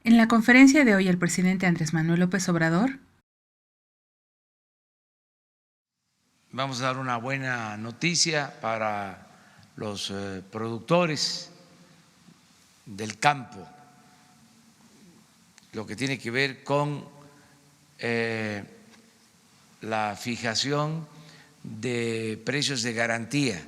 En la conferencia de hoy, el presidente Andrés Manuel López Obrador vamos a dar una buena noticia para los productores del campo, lo que tiene que ver con la fijación de precios de garantía.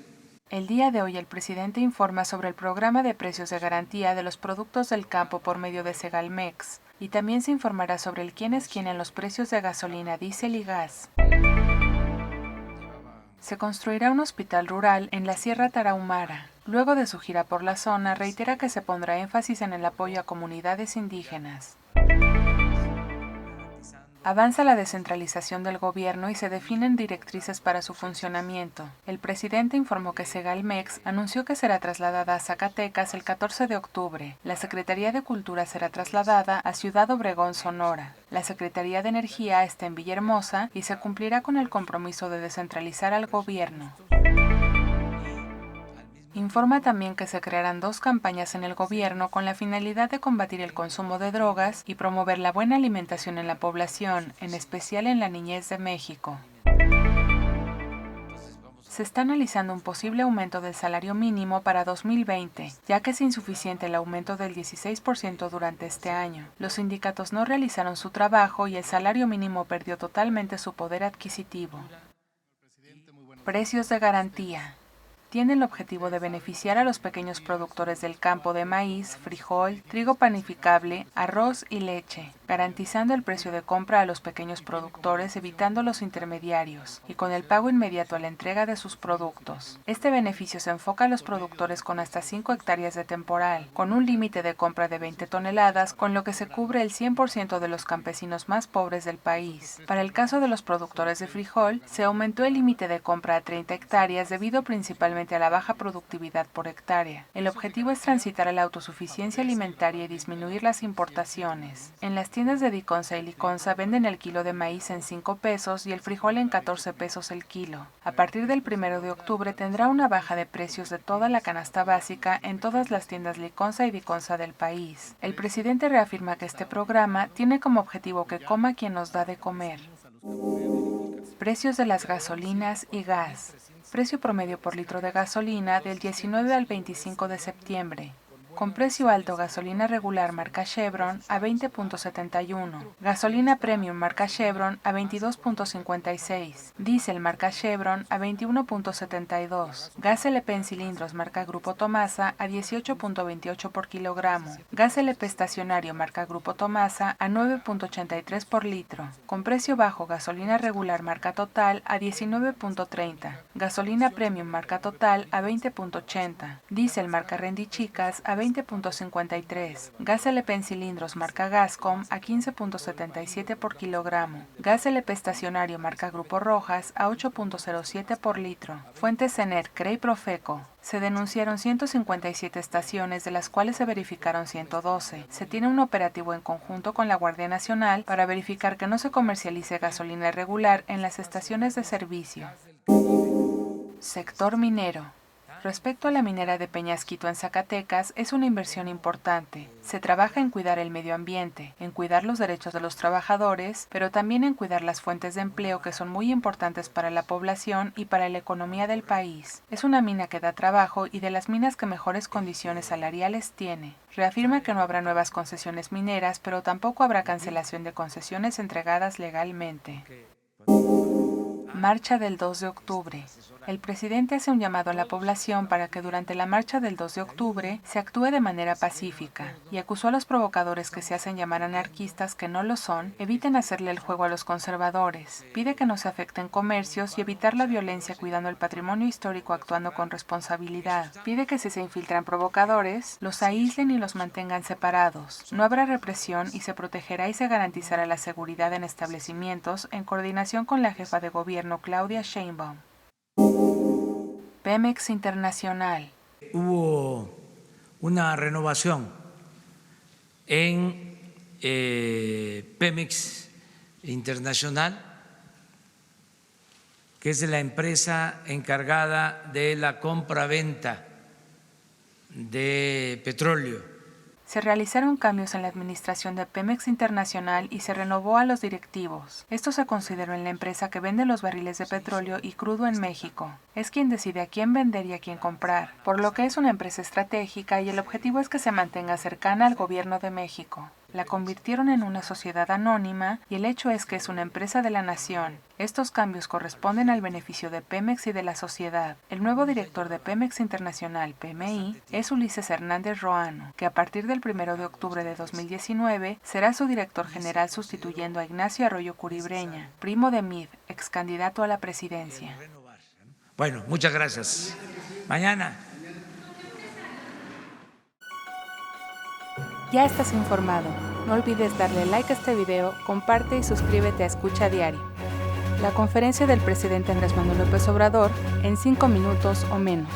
El día de hoy el presidente informa sobre el programa de precios de garantía de los productos del campo por medio de Segalmex y también se informará sobre el quién es quién en los precios de gasolina, diésel y gas. Se construirá un hospital rural en la Sierra Tarahumara. Luego de su gira por la zona, reitera que se pondrá énfasis en el apoyo a comunidades indígenas. Avanza la descentralización del gobierno y se definen directrices para su funcionamiento. El presidente informó que Segalmex anunció que será trasladada a Zacatecas el 14 de octubre. La Secretaría de Cultura será trasladada a Ciudad Obregón, Sonora. La Secretaría de Energía está en Villahermosa y se cumplirá con el compromiso de descentralizar al gobierno. Informa también que se crearán 2 campañas en el gobierno con la finalidad de combatir el consumo de drogas y promover la buena alimentación en la población, en especial en la niñez de México. Se está analizando un posible aumento del salario mínimo para 2020, ya que es insuficiente el aumento del 16% durante este año. Los sindicatos no realizaron su trabajo y el salario mínimo perdió totalmente su poder adquisitivo. Precios de garantía. Tiene el objetivo de beneficiar a los pequeños productores del campo de maíz, frijol, trigo panificable, arroz y leche, garantizando el precio de compra a los pequeños productores, evitando los intermediarios, y con el pago inmediato a la entrega de sus productos. Este beneficio se enfoca a los productores con hasta 5 hectáreas de temporal, con un límite de compra de 20 toneladas, con lo que se cubre el 100% de los campesinos más pobres del país. Para el caso de los productores de frijol, se aumentó el límite de compra a 30 hectáreas debido principalmente a la baja productividad por hectárea. El objetivo es transitar a la autosuficiencia alimentaria y disminuir las importaciones. En las tiendas de Diconsa y Liconsa venden el kilo de maíz en 5 pesos y el frijol en 14 pesos el kilo. A partir del 1 de octubre tendrá una baja de precios de toda la canasta básica en todas las tiendas Liconsa y Diconsa del país. El presidente reafirma que este programa tiene como objetivo que coma quien nos da de comer. Precios de las gasolinas y gas. Precio promedio por litro de gasolina del 19 al 25 de septiembre. Con precio alto, gasolina regular marca Chevron a 20.71, gasolina premium marca Chevron a 22.56, diésel marca Chevron a 21.72, gas LP en cilindros marca Grupo Tomasa a 18.28 por kilogramo, gas LP estacionario marca Grupo Tomasa a 9.83 por litro. Con precio bajo, gasolina regular marca Total a 19.30, gasolina premium marca Total a 20.80, diésel marca Rendichicas a 20.53, gas LP en cilindros marca Gascom a 15.77 por kilogramo, gas LP estacionario marca Grupo Rojas a 8.07 por litro. Fuentes ENER, CRE y Profeco. Se denunciaron 157 estaciones, de las cuales se verificaron 112. Se tiene un operativo en conjunto con la Guardia Nacional para verificar que no se comercialice gasolina irregular en las estaciones de servicio. Sector minero. Respecto a la minera de Peñasquito en Zacatecas, es una inversión importante. Se trabaja en cuidar el medio ambiente, en cuidar los derechos de los trabajadores, pero también en cuidar las fuentes de empleo que son muy importantes para la población y para la economía del país. Es una mina que da trabajo y de las minas que mejores condiciones salariales tiene. Reafirma que no habrá nuevas concesiones mineras, pero tampoco habrá cancelación de concesiones entregadas legalmente. Marcha del 2 de octubre. El presidente hace un llamado a la población para que durante la marcha del 2 de octubre se actúe de manera pacífica y acusó a los provocadores que se hacen llamar anarquistas, que no lo son, eviten hacerle el juego a los conservadores. Pide que no se afecten comercios y evitar la violencia cuidando el patrimonio histórico, actuando con responsabilidad. Pide que si se infiltran provocadores, los aíslen y los mantengan separados. No habrá represión y se protegerá y se garantizará la seguridad en establecimientos en coordinación con la jefa de gobierno Claudia Sheinbaum. Pemex Internacional. Hubo una renovación en Pemex Internacional, que es la empresa encargada de la compra-venta de petróleo. Se realizaron cambios en la administración de Pemex Internacional y se renovó a los directivos. Esto se consideró en la empresa que vende los barriles de petróleo y crudo en México. Es quien decide a quién vender y a quién comprar, por lo que es una empresa estratégica y el objetivo es que se mantenga cercana al gobierno de México. La convirtieron en una sociedad anónima y el hecho es que es una empresa de la nación. Estos cambios corresponden al beneficio de Pemex y de la sociedad. El nuevo director de Pemex Internacional, PMI, es Ulises Hernández Roano, que a partir del 1 de octubre de 2019 será su director general sustituyendo a Ignacio Arroyo Curibreña, primo de Mid, ex candidato a la presidencia. Bueno, muchas gracias. Mañana. Ya estás informado. No olvides darle like a este video, comparte y suscríbete a Escucha Diario. La conferencia del presidente Andrés Manuel López Obrador en 5 minutos o menos.